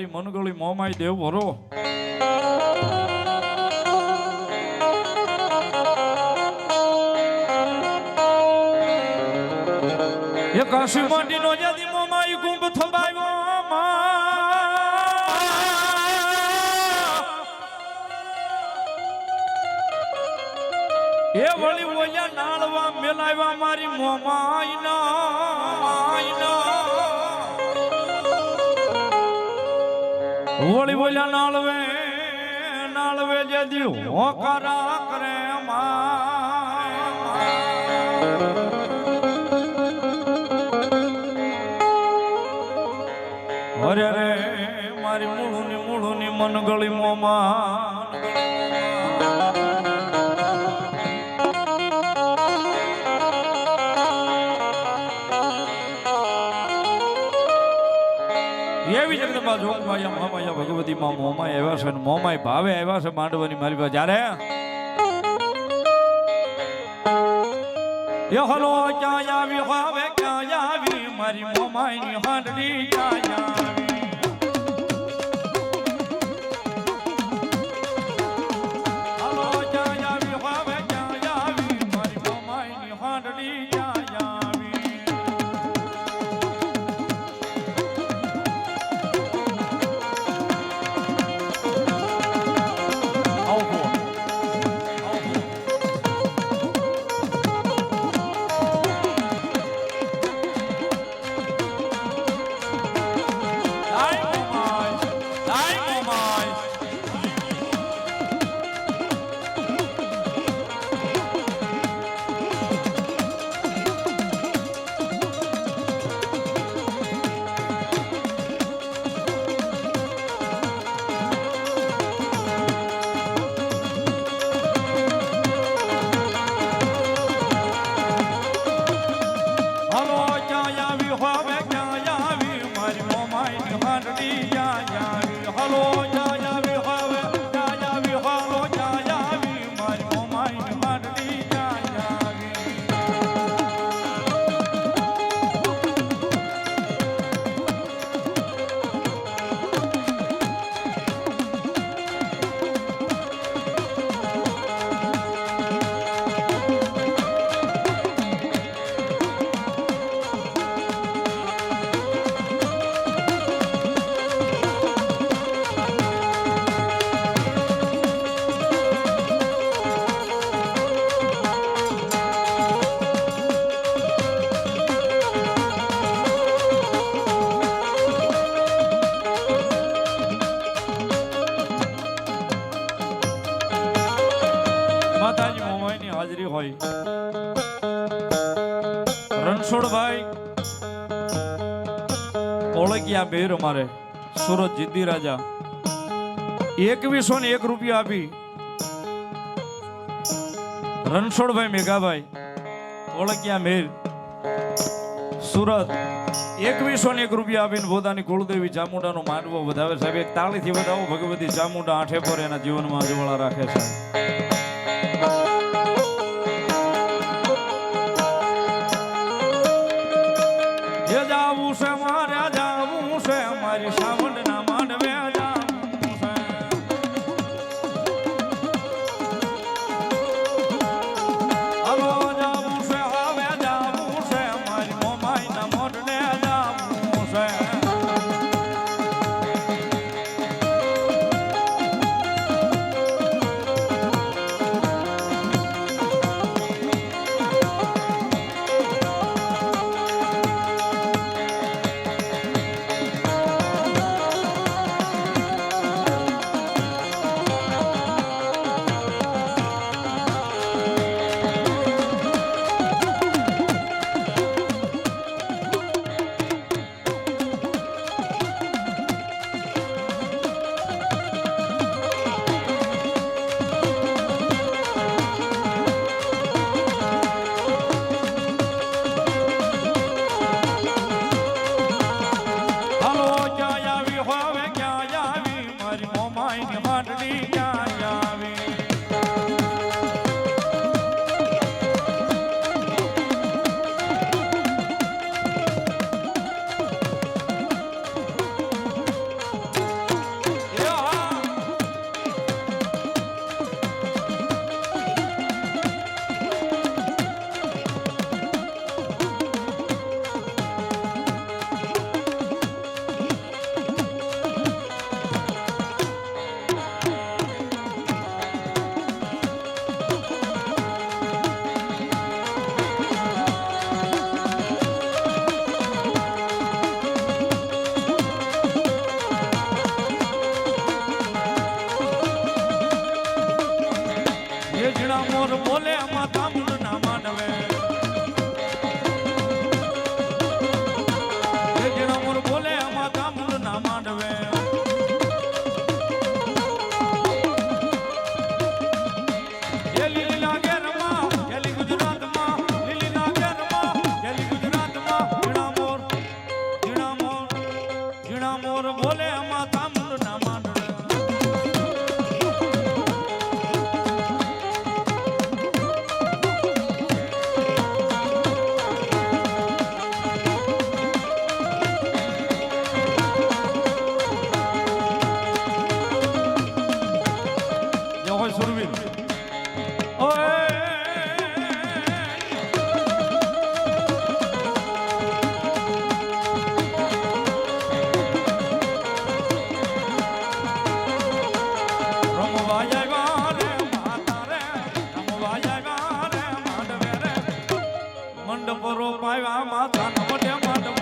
મારી મનગળી મોમાઈ દેવ ભરો એ કાશી માટી નો જદી મોમાઈ કુંભ થબાયો એ વળી ઓયા નાળવા મેલાવ્યા મારી મોમાઈ ના વળી ઓયા નાળવે જદી હોકારા કરે અરે રે મારી મૂળુની મનગળી મોમાં એવી જગદંબા જોગમાયા મહામાયા ભગવતી માં મોમાય આવ્યા છે, મોમાય ભાવે આવ્યા છે માંડવાની મારી પાસે જ્યારે એ હલો ક્યાં આવી હવે ક્યાં આવી મારી મોમાય ની હાંડલી ક્યાં આવી હલો ક્યાં આવી હવે ક્યાં આવી મારી મોમાય ની હાંડલી ક્યાં આવી માતાજી મોમાઈની હાજરી હોય રણછોડભાઈ ઓળખ્યા બેર અમારે સુરત જીદ્દી રાજા 2101 રૂપિયા આપી રણછોડભાઈ મેઘાભાઈ ઓળખ્યા મેર સુરત 2101 રૂપિયા આપીને પોતાની કુળદેવી ચામુંડાનો માંડવો વધાવે સાહેબ એક તાળીથી વધાવો ભગવતી ચામુંડા આઠે પર એના જીવનમાં અજવાળા રાખે છે જાવું છે મારે જાવું છે મારી સાવંડના માંડવે જાવું છે હલો જાવું છે હવે જાવું છે મારી મોમાઈના મોઢને જાવું છે ઝીણા મોર બોલે માતા મૂળ ના માંડવે ઝીણા મોર બોલે માતા મૂળ ના માંડવે મંડપરો પાવ્યા માથા મોઢે માંડવો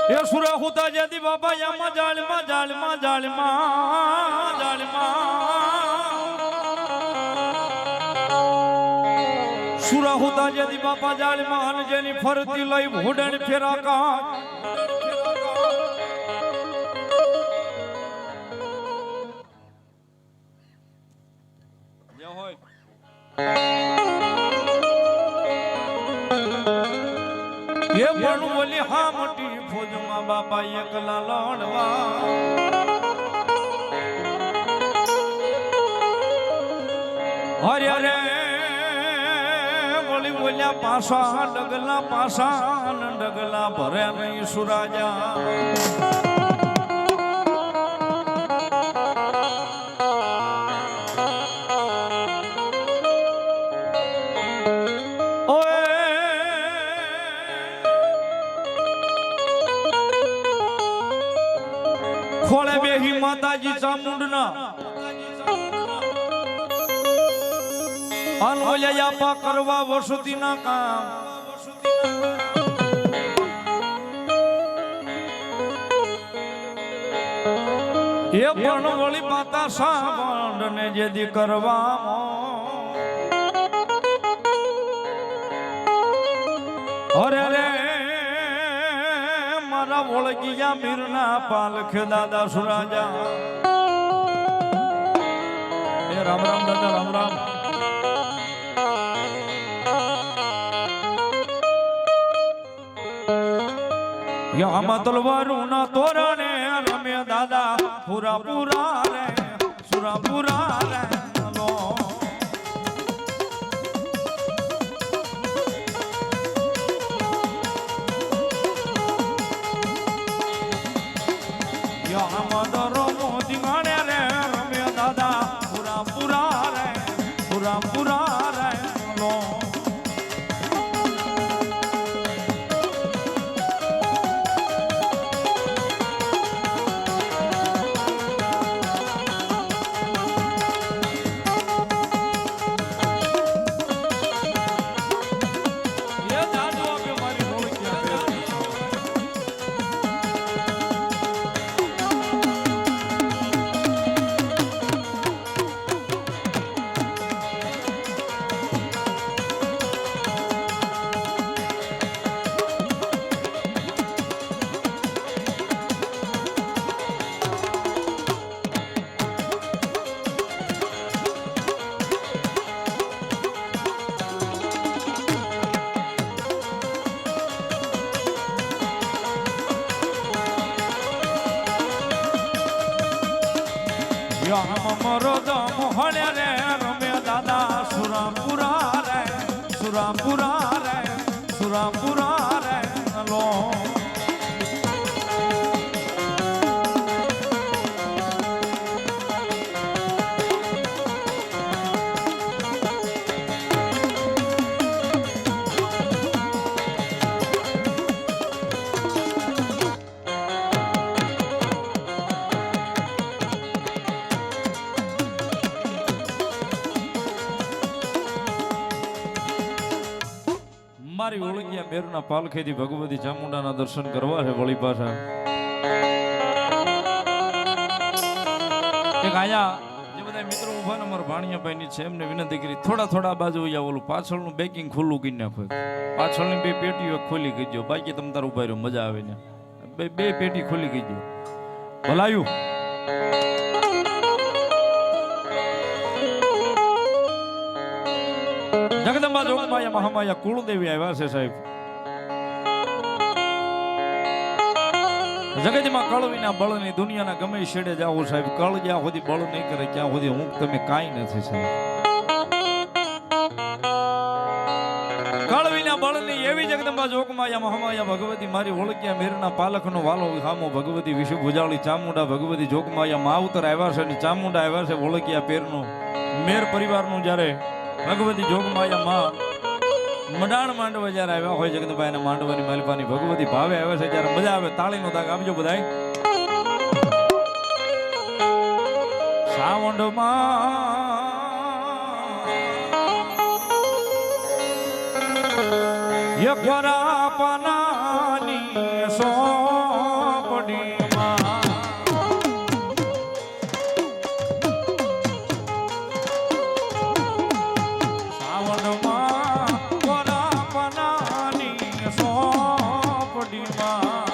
એ સુરા હુતા જદી બાબા યામાં જાળમાં જાળમાં જાળમાં જાળમાં સુરા હુતા જદી બાપા જાળમાં અને જેની ફરતી લઈ ભોડણ ફેરા કા જે હોય એ પણ બોલી હા મોટી ફોજમાં બાપા એકલા લડવા હરે હરે બોલી બોલ્યા પાસા ડગલા ભરે નહીં સુરાજા ખોળે બેહી માતાજી ચામુંડના અનોલ્યાપા કરવા વસુતીના કામ એ પણ વળી માતા સાવંડ ને જેદી કરવામાં અરે રે મારા ઓળગીયા મીરના પાલખ દાદા સુરાજા એ રામ રામ દાદા રામ રામ યામાં તલવારું ના તોરણે રમે દાદા પુરા રે સુરાપુરા રે લો યામાં દરો મોદી ગાણે રે રમે દાદા પુરા રે લો મરોદ મોહણે રે રમે દાદા સુરાપુરા રે લો મારી ઓળખ્યા મેરના પાલખેથી ભગવતી ચામુંડાના દર્શન કરવા છે વળી પાછા એક આયા જે બધા મિત્રો ઉભા ને અમારા ભાણિયાભાઈ ની છે એમને વિનંતી કરી થોડા બાજુ અહીંયા ઓલું પાછળનું બેકિંગ ખુલ્લું કરી નાખો પાછળની બે પેટીઓ ખોલી કરી દો બાકી તમે તાર ઉભા રહ્યો મજા આવે ને બે પેટી ખોલી કરી દો ભલાયું જગદંબા જોગમાયા મહામાયા કુળદેવી આવ્યા છે સાહેબ જગતમાં કળવીના બળની દુનિયાના ગમે છેડે જાઓ સાહેબ કળ જ્યાં સુધી બળ નહીં કરે ત્યાં સુધી હું તમે કાંઈ નથી સાહેબ કળવીના બળની એવી જગદંબા જોગમાયા મહામાયા ભગવતી મારી ઓળખ્યા મેરના પાલખનો વાલો ખામો ભગવતી વિષુ ભુજાળી ચામુંડા ભગવતી જોગમાયા માવતર આવ્યા છે અને ચામુંડા આવ્યા છે ઓળખ્યા પેરનો મેર પરિવારનું જ્યારે ભગવતી જોગમાયા માં મડાણ માંડવા જ્યારે આવ્યા હોય જગદંબાઈ ના માંડવાની માલિપાની ભગવતી ભાવે આવે છે ત્યારે મજા આવે તાળીનો દાગ આપજો બધાય સાવંડમાં યખરા પનાની સોપડીમાં સાવંડમાં સોપડીમાં